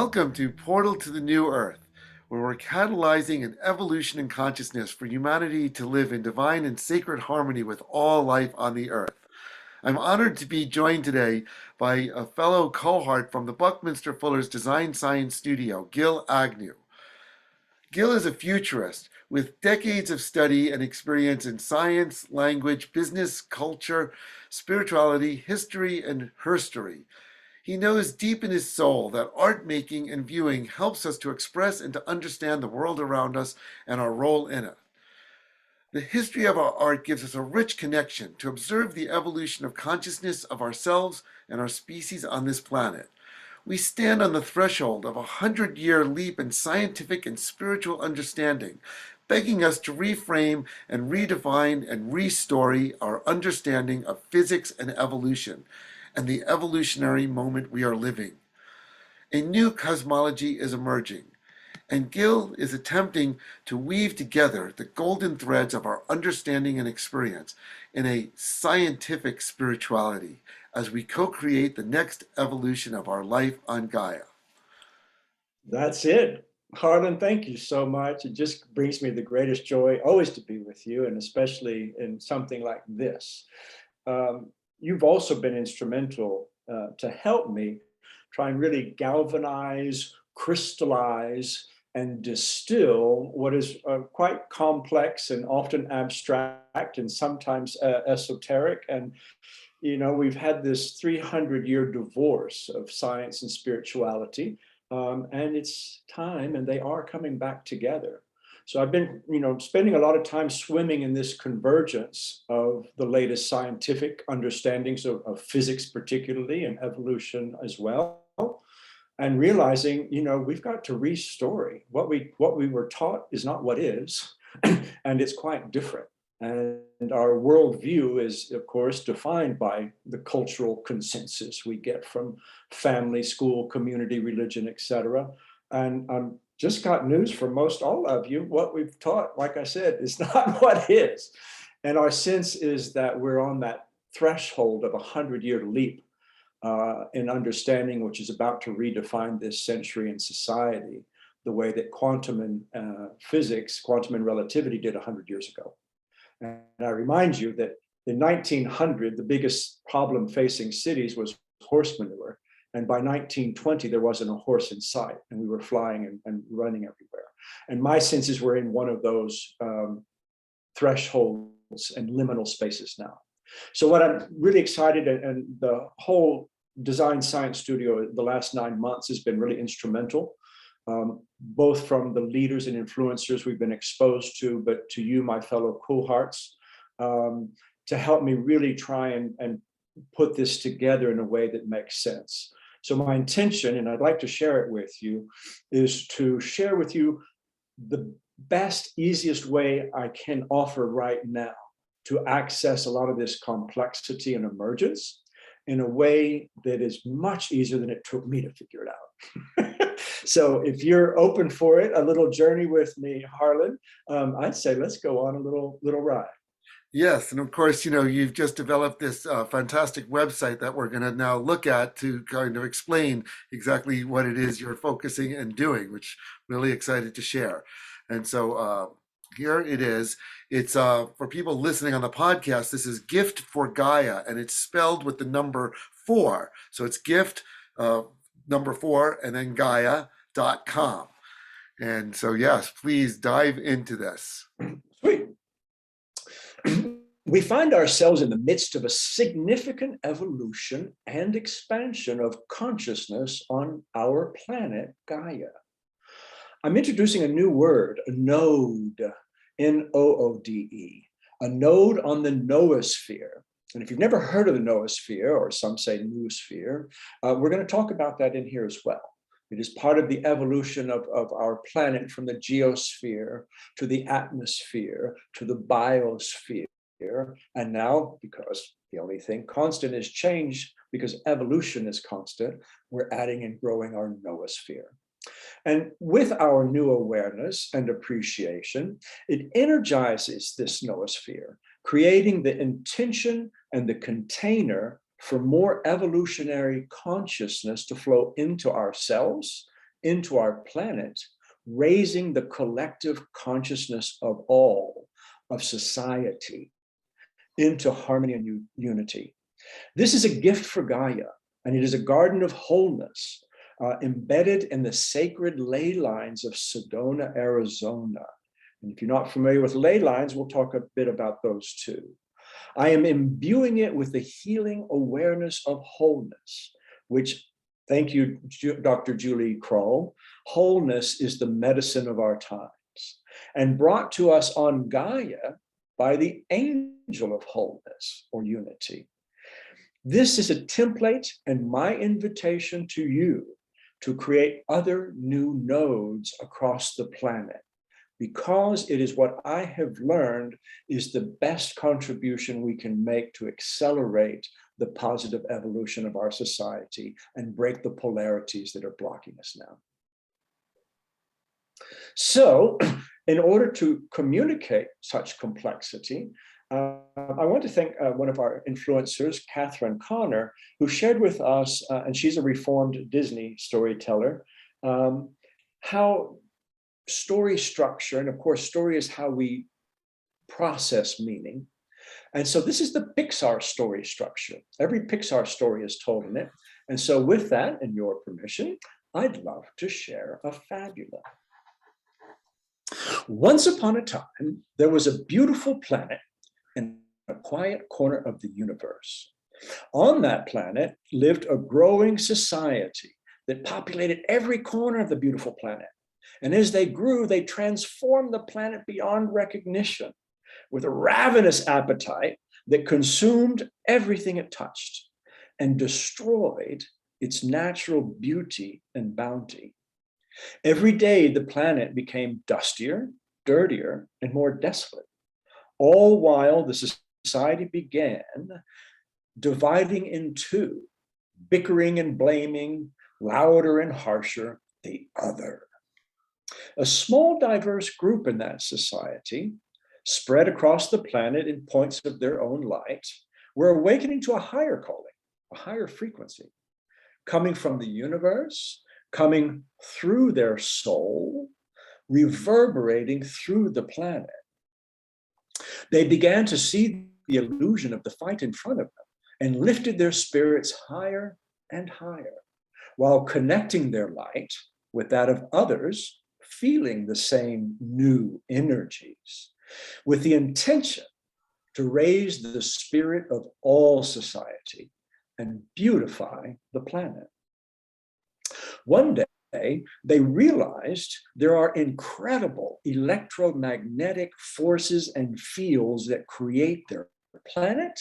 Welcome to Portal to the New Earth, where we're catalyzing an evolution in consciousness for humanity to live in divine and sacred harmony with all life on the earth. I'm honored to be joined today by a fellow cohort from the Buckminster Fuller's Design Science Studio, Gil Agnew. Gil is a futurist with decades of study and experience in science, language, business, culture, spirituality, history, and herstory. He knows deep in his soul that art making and viewing helps us to express and to understand the world around us and our role in it. The history of our art gives us a rich connection to observe the evolution of consciousness of ourselves and our species on this planet. We stand on the threshold of a 100-year leap in scientific and spiritual understanding, begging us to reframe and redefine and restory our understanding of physics and evolution and the evolutionary moment we are living. A new cosmology is emerging, and Gil is attempting to weave together the golden threads of our understanding and experience in a scientific spirituality as we co-create the next evolution of our life on Gaia. That's it. Harlan, thank you so much. It just brings me the greatest joy always to be with you, and especially in something like this. You've also been instrumental to help me try and really galvanize, crystallize, and distill what is quite complex and often abstract and sometimes esoteric. And, you know, we've had this 300-year divorce of science and spirituality, and it's time, and they are coming back together. So I've been, spending a lot of time swimming in this convergence of the latest scientific understandings of physics, particularly, and evolution as well, and realizing, we've got to restory what we were taught is not what is, and it's quite different. And our worldview is, of course, defined by the cultural consensus we get from family, school, community, religion, etc. And just got news for most all of you. What we've taught, like I said, is not what is. And our sense is that we're on that threshold of a 100-year leap in understanding, which is about to redefine this century in society, the way that quantum and physics, quantum and relativity did 100 years ago. And I remind you that in 1900, the biggest problem facing cities was horse manure. And by 1920, there wasn't a horse in sight, and we were flying and running everywhere. And my sense is we're in one of those thresholds and liminal spaces now. So what I'm really excited, and the whole Design Science Studio the last 9 months has been really instrumental, both from the leaders and influencers we've been exposed to, but to you, my fellow cohorts, to help me really try and put this together in a way that makes sense. So my intention, and I'd like to share it with you, is to share with you the best, easiest way I can offer right now to access a lot of this complexity and emergence in a way that is much easier than it took me to figure it out. So if you're open for it, a little journey with me, Harlan, I'd say let's go on a little ride. Yes, and of course, you've just developed this fantastic website that we're going to now look at to kind of explain exactly what it is you're focusing and doing, which I'm really excited to share. And so here it is. It's for people listening on the podcast, this is Gift for Gaia, and it's spelled with the number 4. So it's gift, number 4, and then Gaia.com. And so, yes, please dive into this. Sweet. We find ourselves in the midst of a significant evolution and expansion of consciousness on our planet, Gaia. I'm introducing a new word, a node, N-O-O-D-E, a node on the noosphere. And if you've never heard of the noosphere, or some say noosphere, we're going to talk about that in here as well. It is part of the evolution of our planet from the geosphere to the atmosphere to the biosphere. And now, because the only thing constant is change, because evolution is constant, we're adding and growing our noosphere. And with our new awareness and appreciation, it energizes this noosphere, creating the intention and the container for more evolutionary consciousness to flow into ourselves, into our planet, raising the collective consciousness of all, of society, into harmony and unity. This is a gift for Gaia, and it is a garden of wholeness embedded in the sacred ley lines of Sedona, Arizona. And if you're not familiar with ley lines, we'll talk a bit about those too. I am imbuing it with the healing awareness of wholeness, which, thank you, Dr. Julie Kroll, wholeness is the medicine of our times, and brought to us on Gaia by the angel of wholeness or unity. This is a template and my invitation to you to create other new nodes across the planet, because it is what I have learned is the best contribution we can make to accelerate the positive evolution of our society and break the polarities that are blocking us now. So, in order to communicate such complexity, I want to thank one of our influencers, Catherine Connor, who shared with us, and she's a reformed Disney storyteller, how story structure, and of course, story is how we process meaning. And so this is the Pixar story structure. Every Pixar story is told in it. And so with that, and your permission, I'd love to share a fabula. Once upon a time, there was a beautiful planet in a quiet corner of the universe. On that planet lived a growing society that populated every corner of the beautiful planet. And as they grew, they transformed the planet beyond recognition with a ravenous appetite that consumed everything it touched and destroyed its natural beauty and bounty. Every day, the planet became dustier, dirtier, and more desolate, all while the society began dividing in two, bickering and blaming, louder and harsher, the other. A small, diverse group in that society, spread across the planet in points of their own light, were awakening to a higher calling, a higher frequency, coming from the universe, coming through their soul, reverberating through the planet. They began to see the illusion of the fight in front of them and lifted their spirits higher and higher, while connecting their light with that of others, feeling the same new energies, with the intention to raise the spirit of all society and beautify the planet. One day, they realized there are incredible electromagnetic forces and fields that create their planet,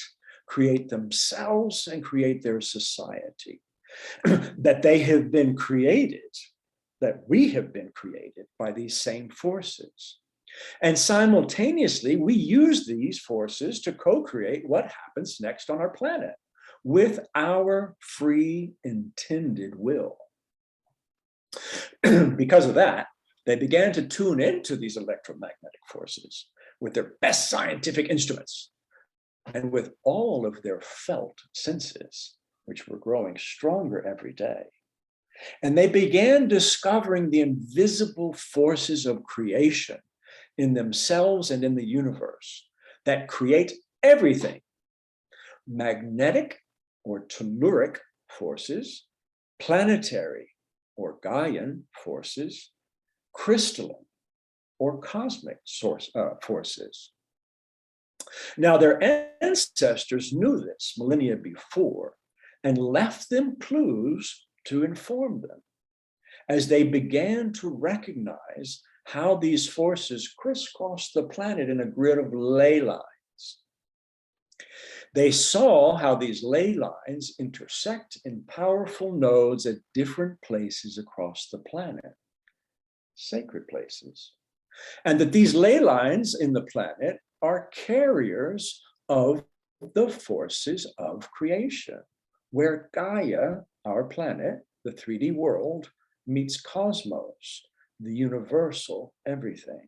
create themselves, and create their society. That they have been created, that we have been created by these same forces. And simultaneously, we use these forces to co-create what happens next on our planet with our free intended will. Because of that, they began to tune into these electromagnetic forces with their best scientific instruments and with all of their felt senses, which were growing stronger every day. And they began discovering the invisible forces of creation in themselves and in the universe that create everything. Magnetic or telluric forces, planetary or Gaian forces, crystalline or cosmic forces. Now, their ancestors knew this millennia before and left them clues to inform them as they began to recognize how these forces crisscross the planet in a grid of ley lines. They saw how these ley lines intersect in powerful nodes at different places across the planet, sacred places, and that these ley lines in the planet are carriers of the forces of creation, where Gaia, our planet, the 3D world, meets cosmos, the universal everything.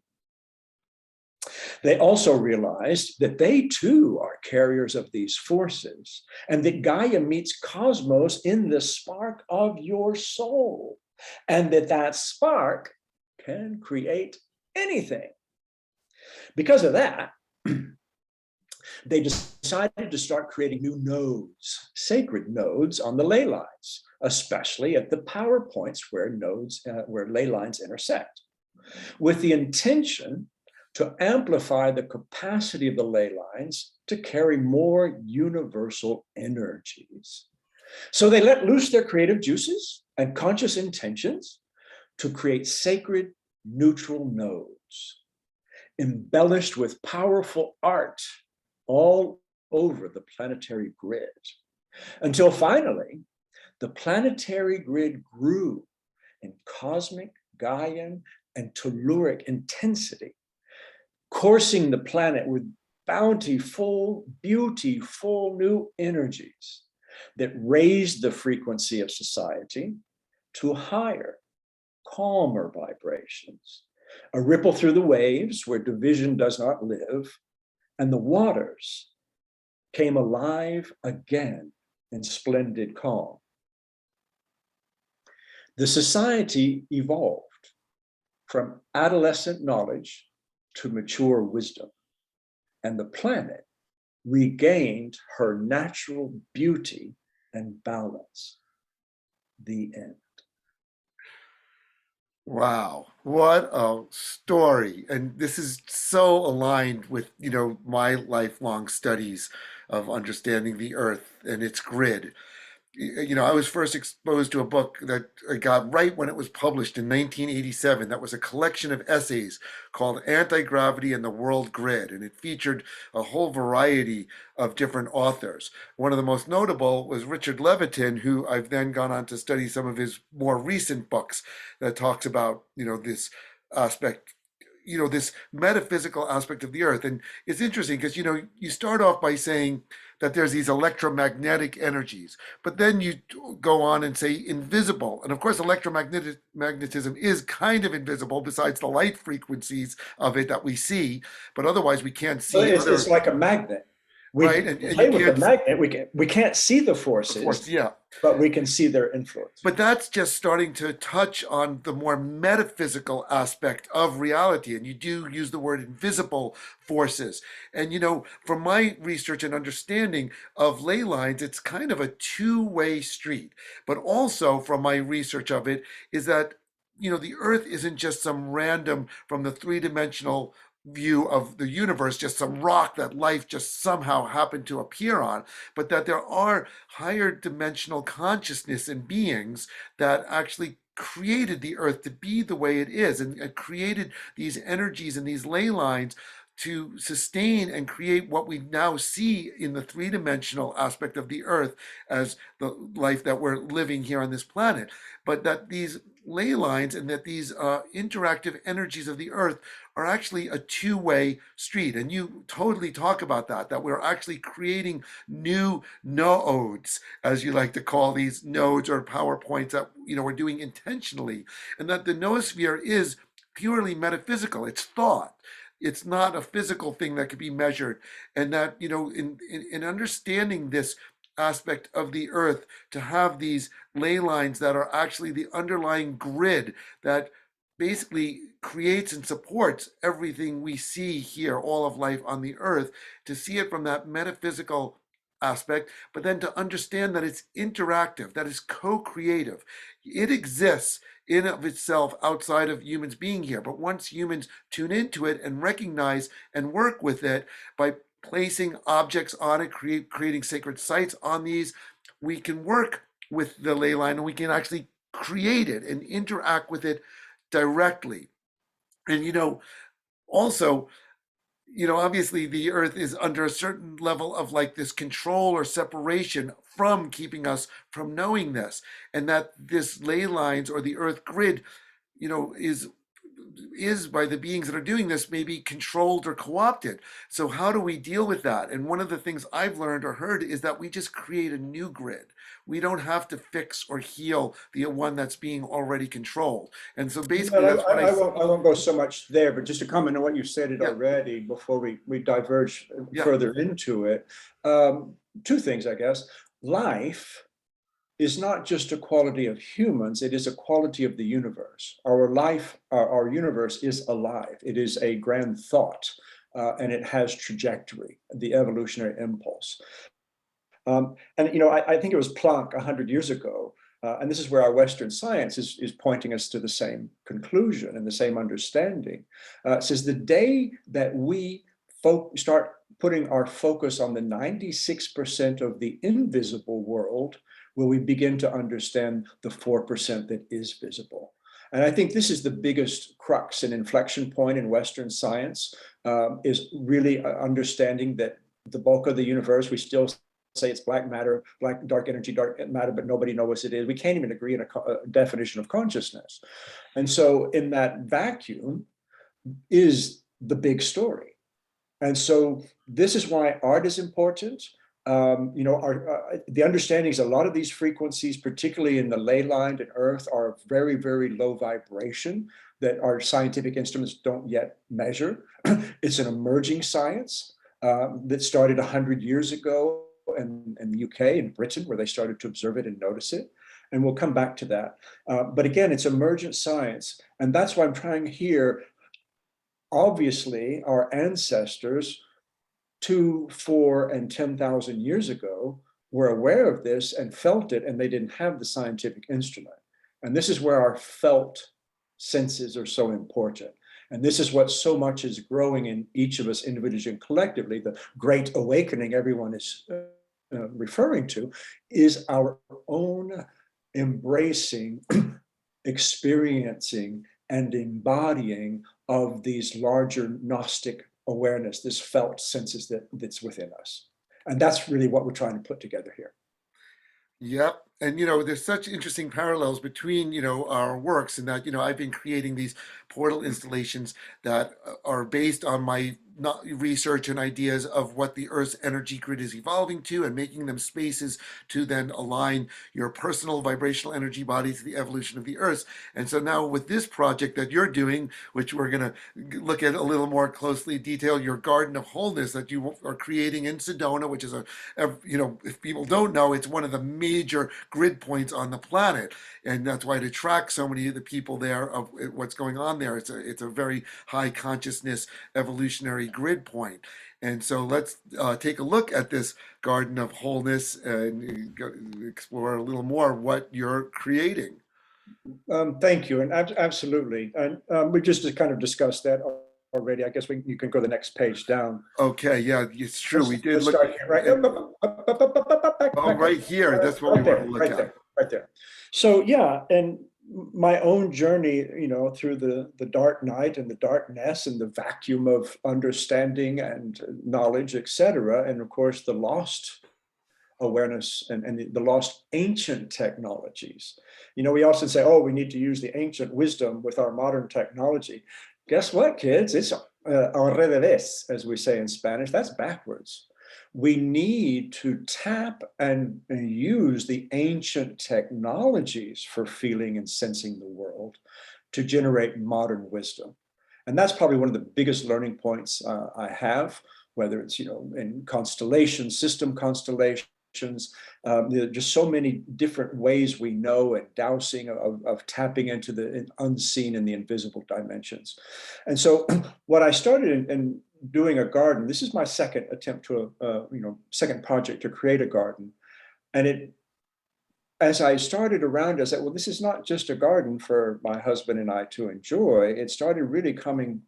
They also realized that they too are carriers of these forces, and that Gaia meets cosmos in the spark of your soul, and that spark can create anything. Because of that, they decided to start creating new nodes, sacred nodes on the ley lines, especially at the power points where ley lines intersect, with the intention to amplify the capacity of the ley lines to carry more universal energies. So they let loose their creative juices and conscious intentions to create sacred neutral nodes, embellished with powerful art all over the planetary grid, until finally, the planetary grid grew in cosmic, Gaian, and telluric intensity, coursing the planet with bountiful, beautiful new energies that raised the frequency of society to higher, calmer vibrations, a ripple through the waves where division does not live, and the waters came alive again in splendid calm. The society evolved from adolescent knowledge to mature wisdom, and the planet regained her natural beauty and balance. The end. Wow, what a story. And this is so aligned with, my lifelong studies of understanding the earth and its grid. I was first exposed to a book that I got right when it was published in 1987. That was a collection of essays called Anti-Gravity and the World Grid, and it featured a whole variety of different authors. One of the most notable was Richard Levitin, who I've then gone on to study some of his more recent books that talks about, this aspect, this metaphysical aspect of the earth. And it's interesting because, you start off by saying that there's these electromagnetic energies, but then you go on and say invisible. And of course, electromagnetism is kind of invisible besides the light frequencies of it that we see, but otherwise we can't see. So it's like a magnet. Right, and play with the magnet. We can't see the forces, yeah, but we can see their influence. But that's just starting to touch on the more metaphysical aspect of reality. And you do use the word invisible forces. And, from my research and understanding of ley lines, it's kind of a two-way street. But also from my research of it is that, the earth isn't just some random from the three-dimensional view of the universe, just some rock that life just somehow happened to appear on, but that there are higher dimensional consciousness and beings that actually created the earth to be the way it is and created these energies and these ley lines to sustain and create what we now see in the three-dimensional aspect of the earth as the life that we're living here on this planet. But that these ley lines and that these interactive energies of the earth are actually a two-way street. And you totally talk about that we're actually creating new nodes, as you like to call these nodes or power points that, we're doing intentionally. And that the noosphere is purely metaphysical. It's thought. It's not a physical thing that could be measured. And that, in understanding this aspect of the earth, to have these ley lines that are actually the underlying grid that basically creates and supports everything we see here, all of life on the earth, to see it from that metaphysical aspect, but then to understand that it's interactive, that is co-creative. It exists in of itself outside of humans being here. But once humans tune into it and recognize and work with it by placing objects on it, creating sacred sites on these, we can work with the ley line and we can actually create it and interact with it directly. And also, obviously the earth is under a certain level of like this control or separation from keeping us from knowing this, and that this ley lines or the earth grid, is by the beings that are doing this maybe controlled or co-opted. So how do we deal with that? And one of the things I've learned or heard is that we just create a new grid. We don't have to fix or heal the one that's being already controlled. And so basically, that's what I won't go so much there, but just to comment on what you said it already before we diverge further into it. Two things, I guess. Life is not just a quality of humans, it is a quality of the universe. Our life, our universe is alive. It is a grand thought, and it has trajectory, the evolutionary impulse. And I think it was Planck 100 years ago, and this is where our Western science is pointing us to the same conclusion and the same understanding. It says the day that we start putting our focus on the 96% of the invisible world, will we begin to understand the 4% that is visible. And I think this is the biggest crux and inflection point in Western science, is really understanding that the bulk of the universe, we still say it's black matter, dark energy, dark matter, but nobody knows what it is. We can't even agree on a definition of consciousness. And so in that vacuum is the big story. And so this is why art is important. The understanding is a lot of these frequencies, particularly in the ley line and earth, are very, very low vibration that our scientific instruments don't yet measure. It's an emerging science that started 100 years ago in the UK and Britain, where they started to observe it and notice it. And we'll come back to that. But again, it's emergent science. And that's why I'm trying here. Obviously, our ancestors 2, 4, and 10,000 years ago were aware of this and felt it, and they didn't have the scientific instrument. And this is where our felt senses are so important. And this is what so much is growing in each of us individually and collectively. The great awakening everyone is referring to is our own embracing, experiencing, and embodying of these larger Gnostic awareness, this felt senses that's within us. And that's really what we're trying to put together here. Yep. And, there's such interesting parallels between, our works, and that, I've been creating these portal installations that are based on my research and ideas of what the Earth's energy grid is evolving to, and making them spaces to then align your personal vibrational energy body to the evolution of the Earth. And so now with this project that you're doing, which we're going to look at a little more closely, detail your Garden of Wholeness that you are creating in Sedona, which is if people don't know, it's one of the major grid points on the planet, and that's why it attracts so many of the people there of what's going on there. It's a very high consciousness evolutionary grid point. And so let's take a look at this Garden of Wholeness and explore a little more what you're creating. Thank you, and absolutely. And we just kind of discussed that already. I guess you can go the next page down. Okay, yeah, it's true. We did look start here, right? Right here. That's what we want to look at. Right there. So yeah, and my own journey, through the dark night and the darkness and the vacuum of understanding and knowledge, etc., and of course the lost awareness and the lost ancient technologies. We often say, oh, we need to use the ancient wisdom with our modern technology. Guess what, kids? It's al revés, as we say in Spanish. That's backwards. We need to tap and use the ancient technologies for feeling and sensing the world to generate modern wisdom. And that's probably one of the biggest learning points I have, whether it's, in constellations, system constellations. There are just so many different ways we know and dowsing of tapping into the unseen and the invisible dimensions. And so what I started in doing a garden, this is my second attempt to, second project to create a garden. And as I started around, I said, well, this is not just a garden for my husband and I to enjoy. It started really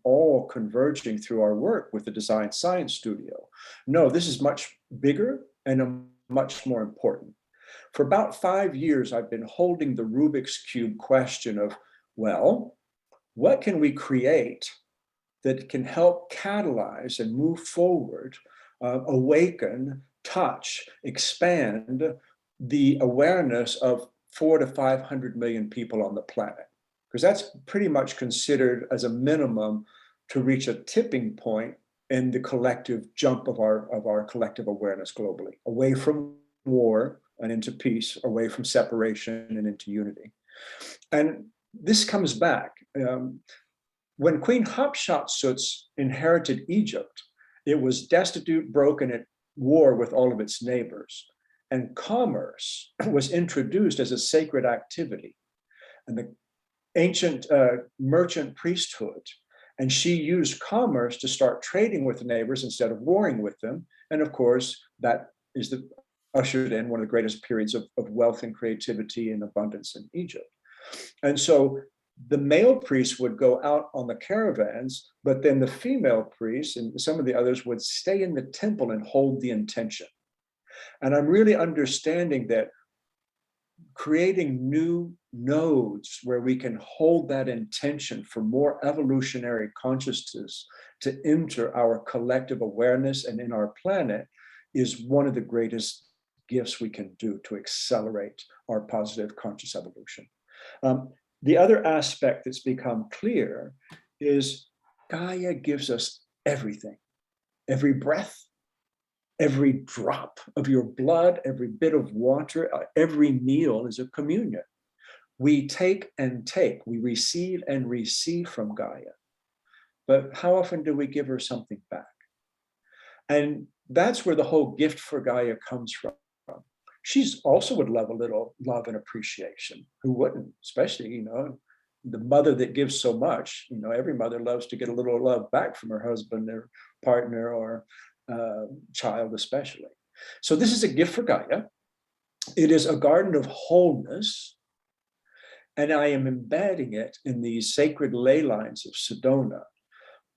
all converging through our work with the Design Science Studio. No, this is much bigger and much more important. For about 5 years, I've been holding the Rubik's Cube question of, well, what can we create that can help catalyze and move forward, awaken, touch, expand the awareness of 400 to 500 million people on the planet? Because that's pretty much considered as a minimum to reach a tipping point in the collective jump of our collective awareness globally, away from war and into peace, away from separation and into unity. And this comes back. When Queen Hatshepsut inherited Egypt, it was destitute, broken, at war with all of its neighbors. and commerce was introduced as a sacred activity. And the ancient merchant priesthood, and she used commerce to start trading with the neighbors instead of warring with them. And of course, that is ushered in one of the greatest periods of wealth and creativity and abundance in Egypt. And so the male priests would go out on the caravans, but then the female priests and some of the others would stay in the temple and hold the intention. And I'm really understanding that creating new nodes where we can hold that intention for more evolutionary consciousness to enter our collective awareness and in our planet is one of the greatest gifts we can do to accelerate our positive conscious evolution. The other aspect that's become clear is Gaia gives us everything, every breath, every drop of your blood, every bit of water, every meal is a communion. We take and take, we receive and receive from Gaia. But how often do we give her something back? And that's where the whole gift for Gaia comes from. She's also would love a little love and appreciation. Who wouldn't? Especially, the mother that gives so much. Every mother loves to get a little love back from her husband or partner or child especially. So this is a gift for Gaia. It is a garden of wholeness. And I am embedding it in these sacred ley lines of Sedona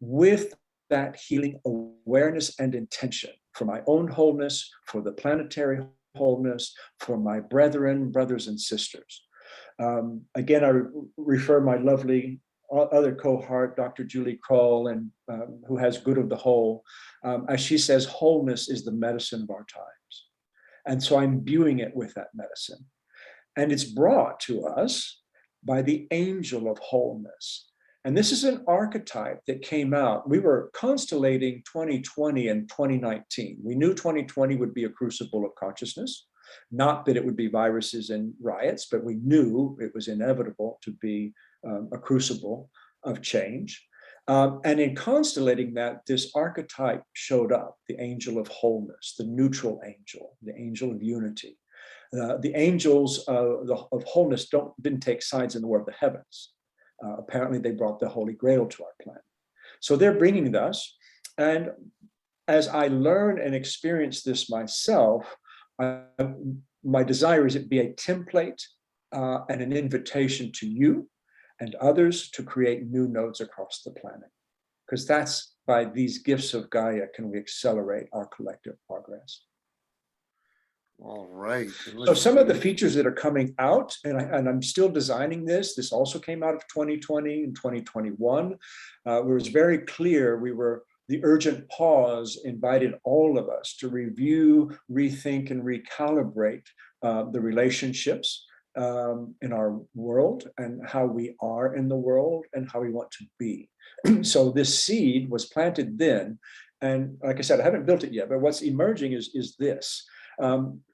with that healing awareness and intention for my own wholeness, for the planetary wholeness, for my brothers and sisters. Again, I refer my lovely other cohort, Dr. Julie Kroll, and who has Good of the Whole, as she says, wholeness is the medicine of our times. And so I'm imbuing it with that medicine. And it's brought to us by the angel of wholeness. And this is an archetype that came out. We were constellating 2020 and 2019. We knew 2020 would be a crucible of consciousness, not that it would be viruses and riots, but we knew it was inevitable to be a crucible of change. And in constellating that, this archetype showed up, the angel of wholeness, the neutral angel, the angel of unity. The angels of wholeness didn't take sides in the war of the heavens. Apparently, they brought the Holy Grail to our planet. So they're bringing us. And as I learn and experience this myself, my desire is it be a template and an invitation to you and others to create new nodes across the planet. Because that's by these gifts of Gaia can we accelerate our collective progress. All right. So some of the features that are coming out, and I'm still designing this also came out of 2020 and 2021, where it was very clear the urgent pause invited all of us to review, rethink, and recalibrate the relationships in our world and how we are in the world and how we want to be. So this seed was planted then. And like I said, I haven't built it yet, but what's emerging is this.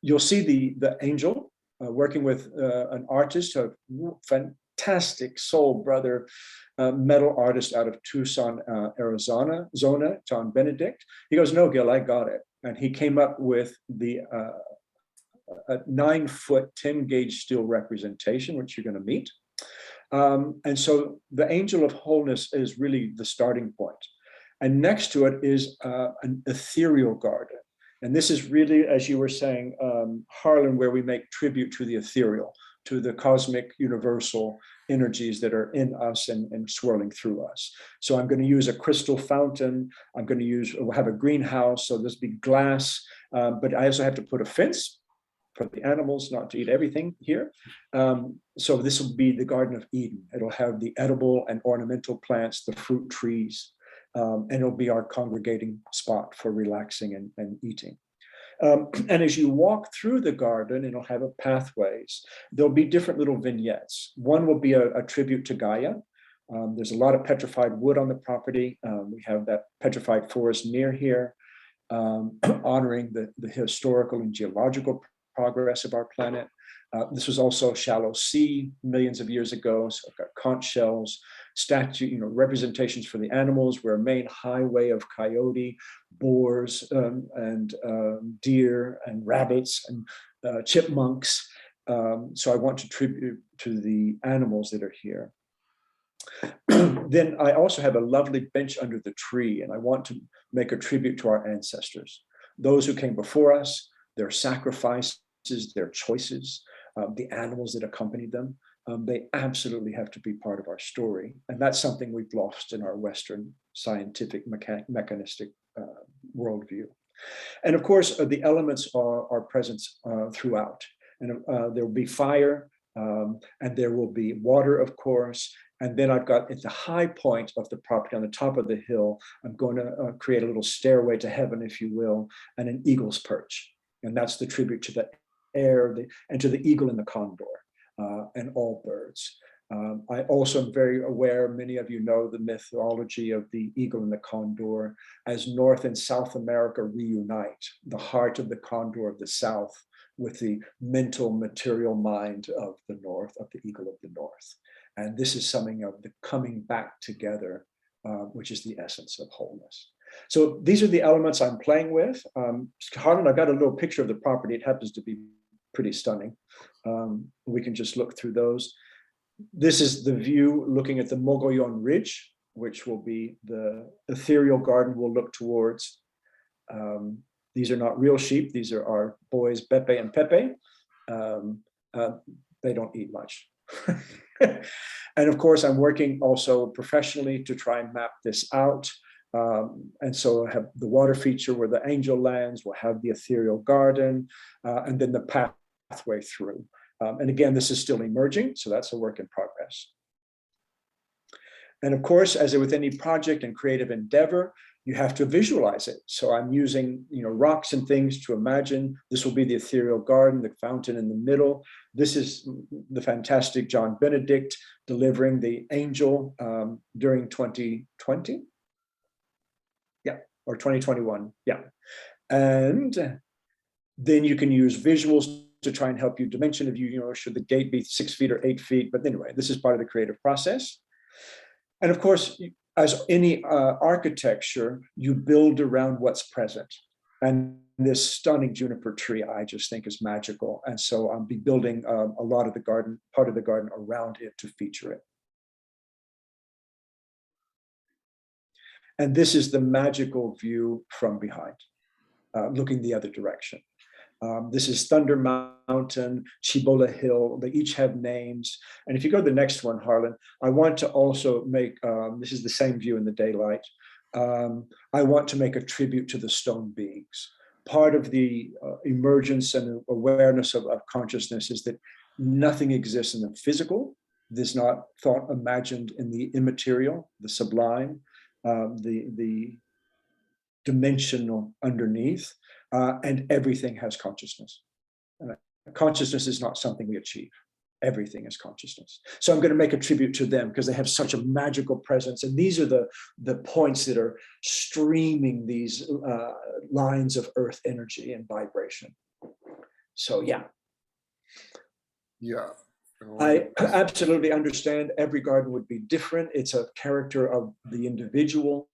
You'll see the angel working with an artist, a fantastic soul brother, metal artist out of Tucson, Arizona, John Benedict. He goes, "No, Gil, I got it." And he came up with the 9-foot 10-gauge steel representation, which you're going to meet. And so the angel of wholeness is really the starting point. And next to it is an ethereal garden. And this is really, as you were saying, Harlan, where we make tribute to the ethereal, to the cosmic universal energies that are in us and swirling through us. So I'm going to use a crystal fountain. We'll have a greenhouse, so there's be glass, but I also have to put a fence for the animals not to eat everything here. So this will be the Garden of Eden. It'll have the edible and ornamental plants, the fruit trees, and it'll be our congregating spot for relaxing and eating. And as you walk through the garden, it'll have pathways. There'll be different little vignettes. One will be a tribute to Gaia. There's a lot of petrified wood on the property. We have that petrified forest near here, honoring the historical and geological progress of our planet. This was also shallow sea millions of years ago. So I've got conch shells, representations for the animals. We're a main highway of coyote, boars, and deer and rabbits. And chipmunks. So I want to tribute to the animals that are here. Then I also have a lovely bench under the tree, and I want to make a tribute to our ancestors, those who came before us, their sacrifices, their choices, the animals that accompanied them. They absolutely have to be part of our story. And that's something we've lost in our Western scientific mechanistic worldview. And of course, the elements are present throughout. And there will be fire, and there will be water, of course. And then I've got at the high point of the property on the top of the hill, I'm going to create a little stairway to heaven, if you will, and an eagle's perch. And that's the tribute to the air and to the eagle and the condor and all birds. I also am very aware, many of you know the mythology of the eagle and the condor as North and South America reunite, the heart of the condor of the South with the mental material mind of the North, of the eagle of the North. And this is something of the coming back together, which is the essence of wholeness. So these are the elements I'm playing with. Harlan, I've got a little picture of the property. It happens to be pretty stunning. We can just look through those. This is the view looking at the Mogollon Ridge, which will be the ethereal garden we'll look towards. These are not real sheep. These are our boys, Beppe and Pepe. They don't eat much. And of course, I'm working also professionally to try and map this out. And so I have the water feature where the angel lands, we'll have the ethereal garden, and then the pathway through. And again, this is still emerging, so that's a work in progress. And of course, as with any project and creative endeavor, you have to visualize it. So I'm using, rocks and things to imagine this will be the ethereal garden, the fountain in the middle. This is the fantastic John Benedict delivering the angel during 2020. Yeah, or 2021. Yeah. And then you can use visuals to try and help you dimension of should the gate be 6 feet or 8 feet? But anyway, this is part of the creative process. And of course, as any architecture, you build around what's present. And this stunning juniper tree, I just think is magical. And so I'll be building a lot of the garden, part of the garden around it to feature it. And this is the magical view from behind, looking the other direction. This is Thunder Mountain, Cibola Hill. They each have names. And if you go to the next one, Harlan, I want to also make, this is the same view in the daylight. I want to make a tribute to the stone beings. Part of the emergence and awareness of consciousness is that nothing exists in the physical. There's not thought imagined in the immaterial, the sublime, the dimensional underneath. And everything has consciousness. Consciousness is not something we achieve. Everything is consciousness. So I'm going to make a tribute to them because they have such a magical presence. And these are the points that are streaming these lines of earth energy and vibration. So yeah. Yeah. I absolutely understand every garden would be different. It's a character of the individual.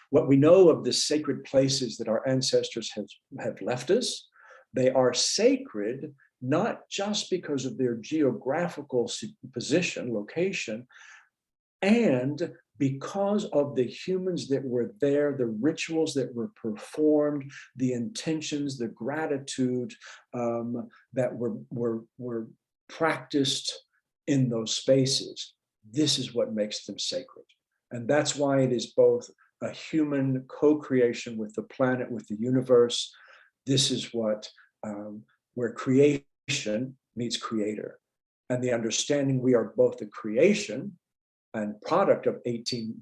What we know of the sacred places that our ancestors have left us, they are sacred, not just because of their geographical position, location, and because of the humans that were there, the rituals that were performed, the intentions, the gratitude that were practiced in those spaces. This is what makes them sacred. And that's why it is both a human co-creation with the planet, with the universe. This is what, where creation meets creator. And the understanding we are both the creation and product of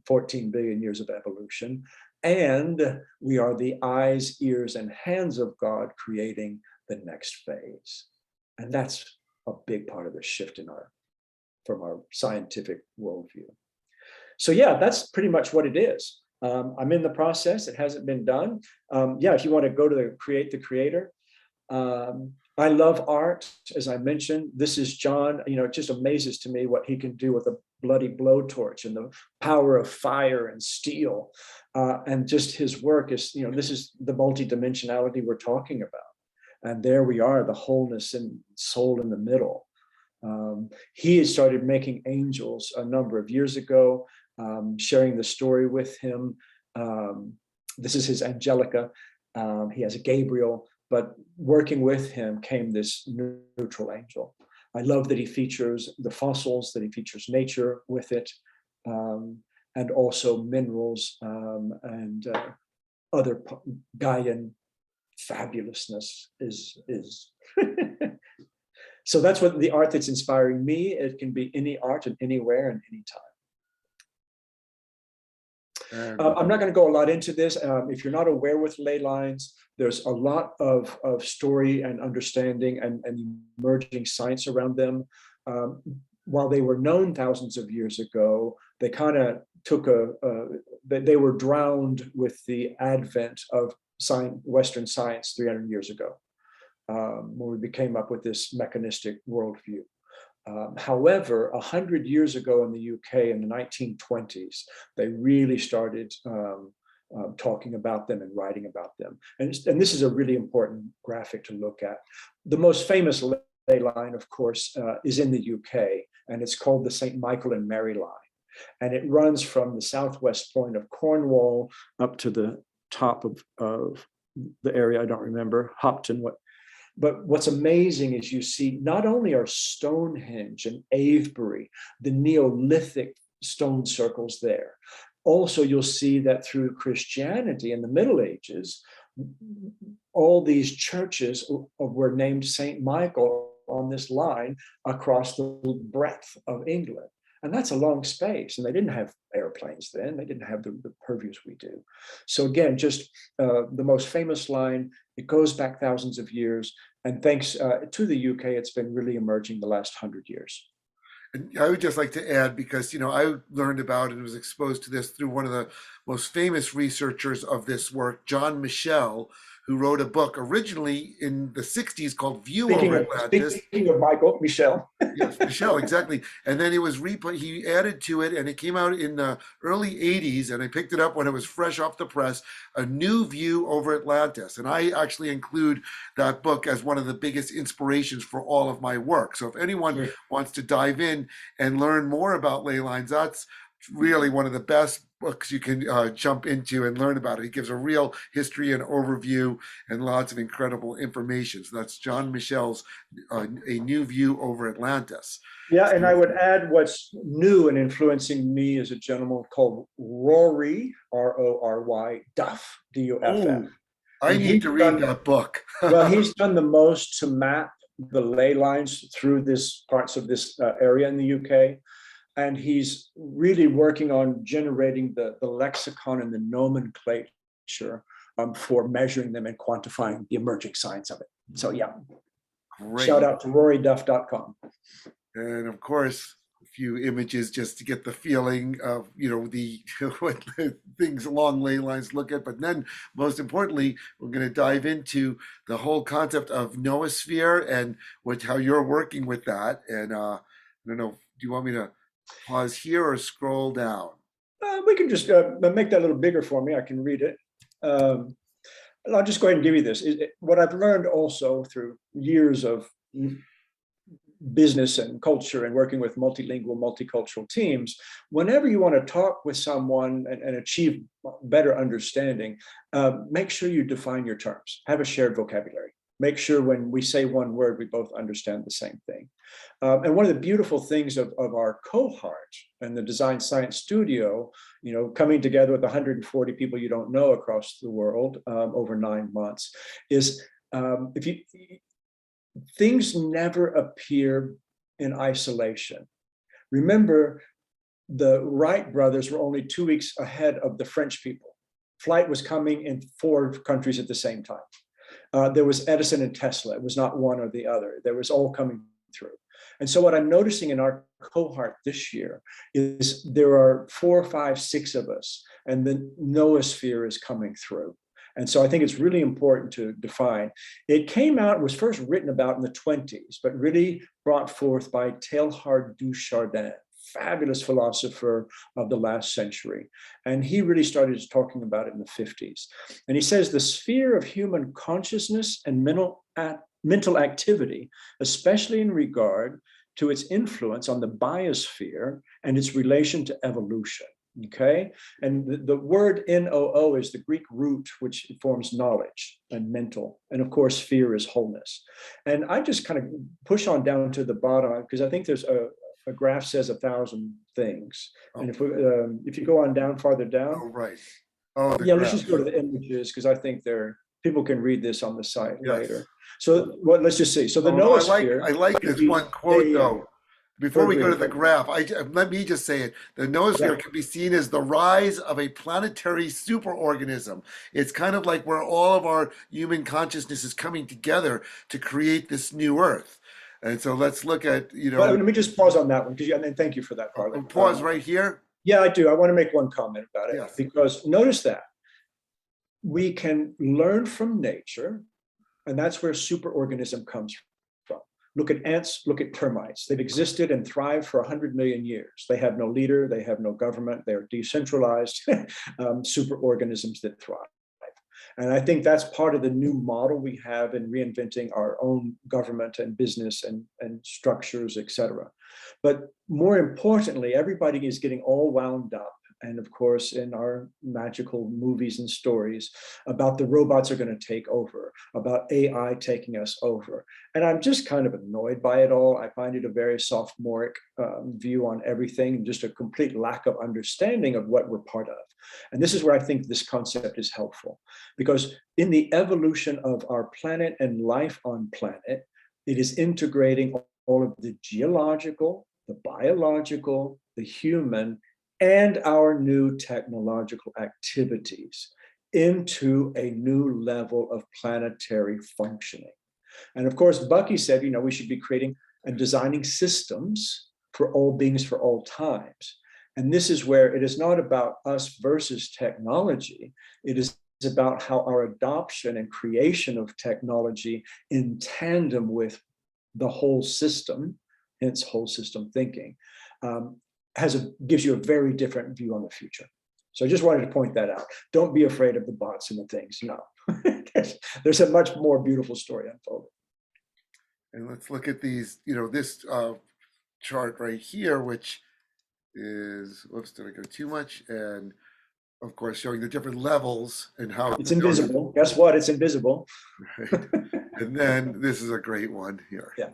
14 billion years of evolution, and we are the eyes, ears, and hands of God creating the next phase. And that's a big part of the shift from our scientific worldview. So yeah, that's pretty much what it is. I'm in the process. It hasn't been done. Yeah, if you want to go to Create the Creator. I love art, as I mentioned. This is John. It just amazes to me what he can do with a bloody blowtorch and the power of fire and steel. And just his work is, this is the multidimensionality we're talking about. And there we are, the wholeness and soul in the middle. He had started making angels a number of years ago, sharing the story with him. This is his Angelica. He has a Gabriel, but working with him came this neutral angel. I love that he features the fossils, that he features nature with it, and also minerals and other Gaian fabulousness is. So that's what the art that's inspiring me. It can be any art and anywhere and anytime. I'm not going to go a lot into this. If you're not aware with ley lines, there's a lot of story and understanding and emerging science around them. While they were known thousands of years ago, they kind of took they were drowned with the advent of Western science 300 years ago, when we came up with this mechanistic worldview. However, 100 years ago in the UK in the 1920s, they really started talking about them and writing about them. And this is a really important graphic to look at. The most famous ley line, of course, is in the UK, and it's called the St. Michael and Mary line. And it runs from the southwest point of Cornwall up to the top of the area, I don't remember, Hopton. But what's amazing is you see not only are Stonehenge and Avebury, the Neolithic stone circles there, also you'll see that through Christianity in the Middle Ages, all these churches were named St. Michael on this line across the breadth of England. And that's a long space. And they didn't have airplanes then. They didn't have the purviews we do. So again, just the most famous line, it goes back thousands of years. And thanks to the UK, it's been really emerging the last 100 years. And I would just like to add, because, I learned about and was exposed to this through one of the most famous researchers of this work, John Michel, who wrote a book originally in the 60s called View Over Atlantis. Speaking of Michael, Michel. Yes, Michel, exactly. And then it was he added to it, and it came out in the early 80s, and I picked it up when it was fresh off the press, A New View Over Atlantis. And I actually include that book as one of the biggest inspirations for all of my work. So if anyone wants to dive in and learn more about ley lines, that's really one of the best books you can jump into and learn about it. It gives a real history and overview and lots of incredible information. So that's John Michel's A New View Over Atlantis. Yeah, and I would add what's new and influencing me is a gentleman called Rory, R-O-R-Y, Duff, D-U-F-F. I need to read that book. Well, he's done the most to map the ley lines through parts of this area in the UK. And he's really working on generating the lexicon and the nomenclature for measuring them and quantifying the emerging science of it. So yeah, great. Shout out to roryduff.com. And of course, a few images just to get the feeling of, what the things along ley lines look at. But then most importantly, we're going to dive into the whole concept of noosphere and how you're working with that. And I don't know, do you want me to pause here or scroll down? We can just make that a little bigger for me. I can read it. I'll just go ahead and give you this. What I've learned also through years of business and culture and working with multilingual, multicultural teams, whenever you want to talk with someone and achieve better understanding, make sure you define your terms, have a shared vocabulary. Make sure when we say one word, we both understand the same thing. And one of the beautiful things of our cohort and the Design Science Studio, coming together with 140 people you don't know across the world over 9 months, is things never appear in isolation. Remember, the Wright brothers were only 2 weeks ahead of the French people. Flight was coming in 4 countries at the same time. There was Edison and Tesla. It was not one or the other. There was all coming through. And so what I'm noticing in our cohort this year is there are 4, 5, 6 of us, and the noosphere is coming through. And so I think it's really important to define. It was first written about in the 1920s, but really brought forth by Teilhard du Chardin, fabulous philosopher of the last century. And he really started talking about it in the 1950s. And he says the sphere of human consciousness and mental mental activity, especially in regard to its influence on the biosphere and its relation to evolution. Okay, and the word NOO is the Greek root, which forms knowledge and mental, and of course, fear is wholeness. And I just kind of push on down to the bottom because I think there's a graph says 1,000 things, and if you go on down farther down, Oh, right. Oh, the yeah, let's graph. just go to the images because I think people can read this on the site Yes. later. So what? Let's just see. So the Oh, no, noosphere. I like this one quote though. Before we go to the graph, let me just say it. The noosphere can be seen as the rise of a planetary superorganism. It's kind of like where all of our human consciousness is coming together to create this new Earth. And so let's look at, Well, let me just pause on that one because, and then thank you for that, Harlan. Pause right here. Yeah, I do. I want to make one comment about it. Yes. Because notice that we can learn from nature, and that's where superorganism comes from. Look at ants, look at termites. They've existed and thrived for 100 million years. They have no leader, they have no government, they're decentralized superorganisms that thrive. And I think that's part of the new model we have in reinventing our own government and business and structures, et cetera. But more importantly, everybody is getting all wound up. And of course, in our magical movies and stories about the robots are going to take over, about AI taking us over. And I'm just kind of annoyed by it all. I find it a very sophomoric view on everything, just a complete lack of understanding of what we're part of. And this is where I think this concept is helpful, because in the evolution of our planet and life on planet, it is integrating all of the geological, the biological, the human, and our new technological activities into a new level of planetary functioning. And of course, Bucky said, we should be creating and designing systems for all beings for all times. And this is where it is not about us versus technology. It is about how our adoption and creation of technology in tandem with the whole system, hence whole system thinking, gives you a very different view on the future. So I just wanted to point that out. Don't be afraid of the bots and the things. No, there's a much more beautiful story unfolding. And let's look at these, this chart right here, which is, whoops, did I go too much? And of course, showing the different levels and how it's invisible. Guess what? It's invisible. Right. And then this is a great one here. Yeah.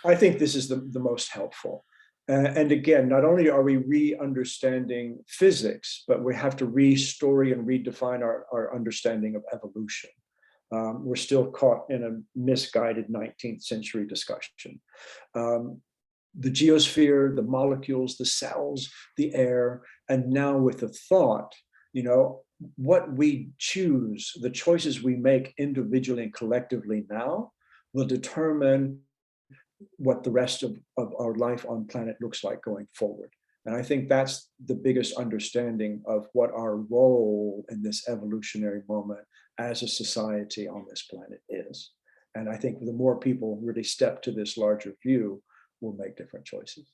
I think this is the most helpful. And again, not only are we re-understanding physics, but we have to re-story and redefine our understanding of evolution. We're still caught in a misguided 19th century discussion. The geosphere, the molecules, the cells, the air, and now with the thought, what we choose, the choices we make individually and collectively now will determine what the rest of our life on planet looks like going forward. And I think that's the biggest understanding of what our role in this evolutionary moment as a society on this planet is. And I think the more people really step to this larger view, we'll make different choices.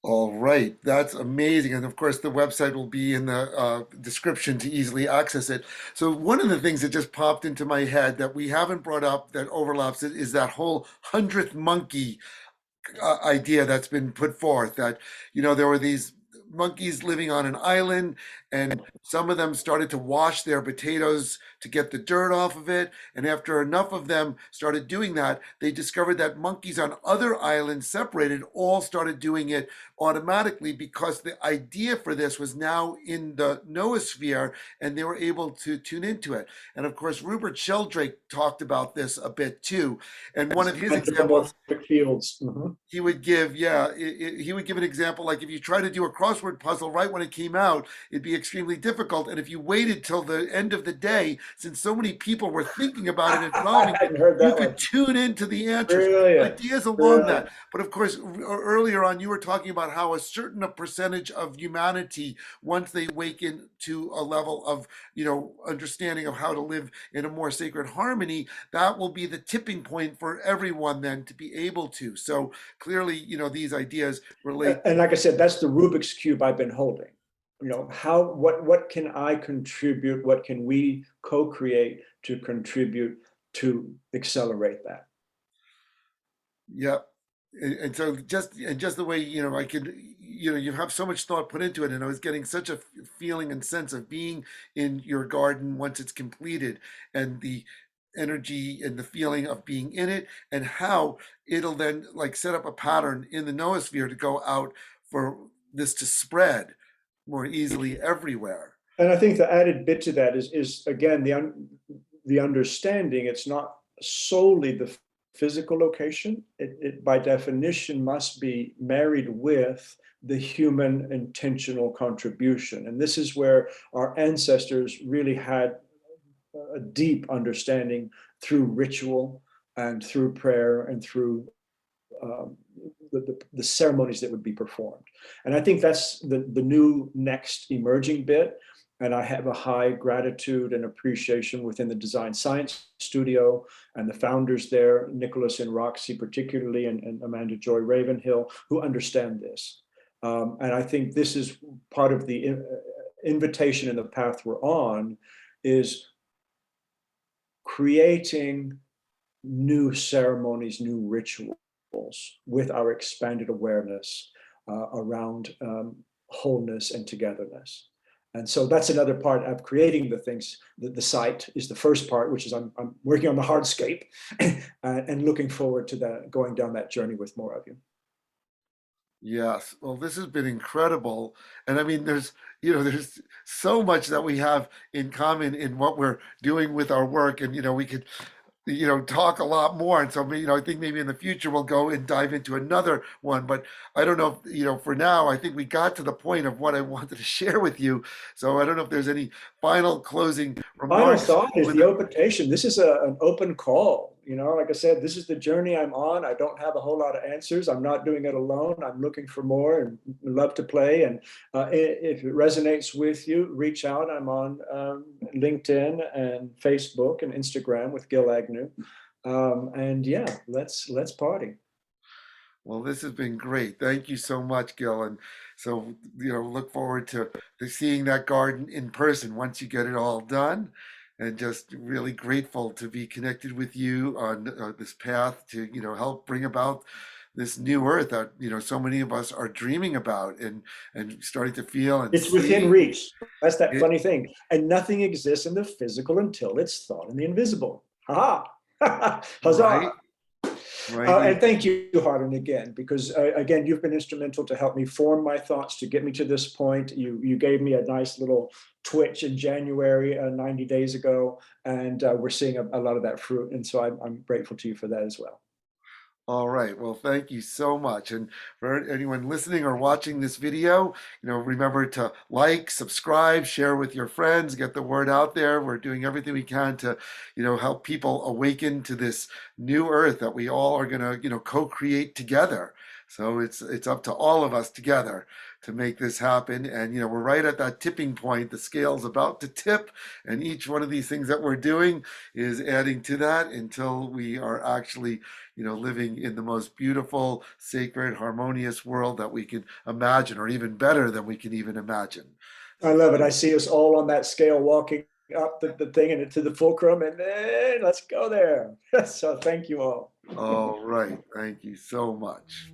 All right, that's amazing. And of course, the website will be in the description to easily access it. So one of the things that just popped into my head that we haven't brought up that overlaps it is that whole 100th monkey idea that's been put forth, that, there were these monkeys living on an island, and some of them started to wash their potatoes to get the dirt off of it. And after enough of them started doing that, they discovered that monkeys on other islands separated all started doing it automatically, because the idea for this was now in the noosphere and they were able to tune into it. And of course, Rupert Sheldrake talked about this a bit too. And one of his examples, fields. he would give, he would give an example, like if you try to do a crossword puzzle right when it came out, it'd be extremely difficult. And if you waited till the end of the day, since so many people were thinking about it and solving it, you could tune into the answers. Brilliant. Ideas along that. But of course, earlier on, you were talking about how a certain percentage of humanity, once they awaken to a level of, understanding of how to live in a more sacred harmony, that will be the tipping point for everyone then to be able to. So clearly, these ideas relate. And like I said, that's the Rubik's Cube I've been holding. What can I contribute? What can we co-create to contribute to accelerate that. Yep. And so just the way, I could, you have so much thought put into it, and I was getting such a feeling and sense of being in your garden once it's completed, and the energy and the feeling of being in it, and how it'll then like set up a pattern in the noosphere to go out for this to spread more easily everywhere. And I think the added bit to that is again, the understanding it's not solely the physical location. It by definition must be married with the human intentional contribution. And this is where our ancestors really had a deep understanding through ritual and through prayer and through um, the ceremonies that would be performed. And I think that's the new next emerging bit. And I have a high gratitude and appreciation within the Design Science Studio and the founders there, Nicholas and Roxy particularly, and Amanda Joy Ravenhill, who understand this. And I think this is part of the invitation and the path we're on, is creating new ceremonies, new rituals with our expanded awareness around wholeness and togetherness. And so that's another part of creating the things. The site is the first part, which is I'm working on the hardscape and looking forward to that, going down that journey with more of you. Yes. Well, this has been incredible. And I mean, there's so much that we have in common in what we're doing with our work. And, we could, talk a lot more. And so, I think maybe in the future we'll go and dive into another one. But I don't know, for now, I think we got to the point of what I wanted to share with you. So I don't know if there's any final closing Final remarks. thought is the open. This is an open call. Like I said, this is the journey I'm on. I don't have a whole lot of answers. I'm not doing it alone. I'm looking for more and love to play. And if it resonates with you, reach out. I'm on LinkedIn and Facebook and Instagram with Gil Agnew. And yeah, let's party. Well, this has been great. Thank you so much, Gil. And so, look forward to seeing that garden in person once you get it all done. And just really grateful to be connected with you on this path to, help bring about this new earth that, so many of us are dreaming about and starting to feel and it's within reach. That's that it, funny thing. And nothing exists in the physical until it's thought in the invisible. Ha ha! Huzzah! right? Right. And thank you, Harlan, again, because again, you've been instrumental to help me form my thoughts to get me to this point. You gave me a nice little twitch in January, 90 days ago, and we're seeing a lot of that fruit. And so I'm grateful to you for that as well. All right. Well, thank you so much. And for anyone listening or watching this video, remember to like, subscribe, share with your friends, get the word out there. We're doing everything we can to, help people awaken to this new earth that we all are going to, co-create together. So it's up to all of us together to make this happen. And, we're right at that tipping point. The scale's about to tip, and each one of these things that we're doing is adding to that until we are actually, living in the most beautiful, sacred, harmonious world that we can imagine, or even better than we can even imagine. I love it. I see us all on that scale walking up the thing and to the fulcrum, and then let's go there. So thank you all. All right. Thank you so much.